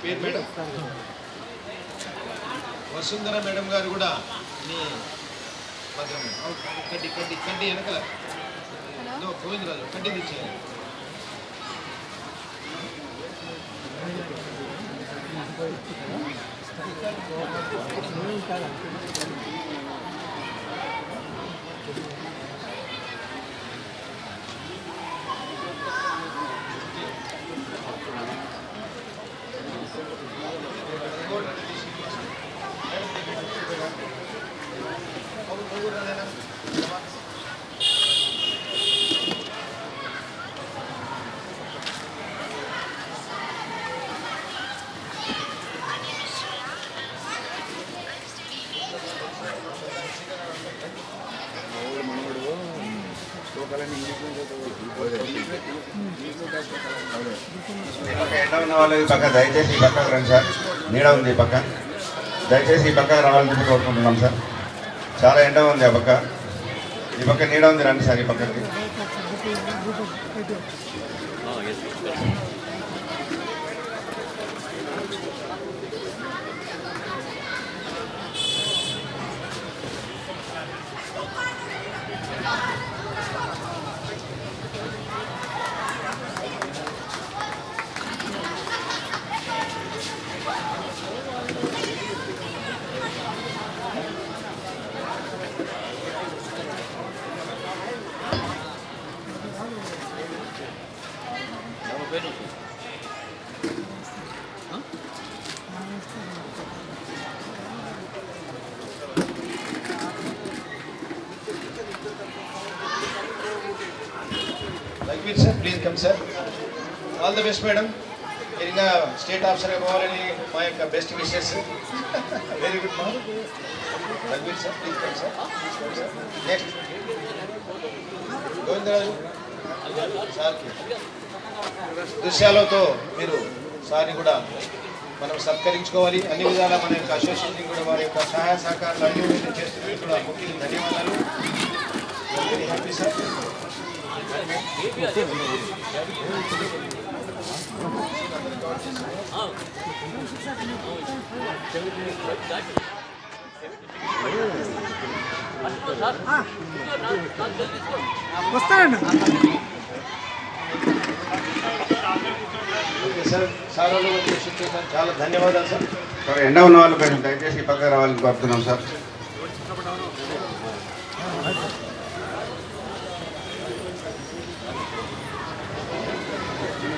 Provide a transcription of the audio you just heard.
పేరు madam Vasundhara madam గారు కూడా మీ కడ్డి కడ్డి కడ్డి వెనకల గోవిందరాజు కడ్డి తెచ్చేయాలి. ఎండ ఉన్న వాళ్ళు ఈ పక్క దయచేసి ఈ పక్కకు రండి సార్. నీడ ఉంది ఈ పక్క, దయచేసి ఈ పక్కకు రావాలని చెప్పి కోరుకుంటున్నాం సార్. చాలా ఎండ ఉంది ఆ పక్క, ఈ పక్క నీడ ఉంది, రండి సార్ ఈ పక్కకి. రఘువీర్ sir please come sir. All the best madam. మీరు ఇంకా స్టేట్ ఆఫీసర్గా పోవాలని మా యొక్క బెస్ట్ విషెస్. వెరీ గుడ్ మా రఘువీర్ sir please come sir. Next Govindaraju సార్కి దృశ్యాలతో మీరు సార్ని కూడా మనం సత్కరించుకోవాలి. అన్ని విధాలా మన యొక్క అసోసియేషన్ కూడా వారి యొక్క సహాయ సహకారాలు అన్ని చేస్తున్నది కూడా ముఖ్యంగా ధన్యవాదాలు. Very happy sir. వస్తానండి సార్. సార్ వాళ్ళు వచ్చేసి చాలా ధన్యవాదాలు సార్. సార్ ఎండ ఉన్న వాళ్ళు కొంచెం దయచేసి ఈ పక్కకు రావాలని కోరుతున్నాం సార్.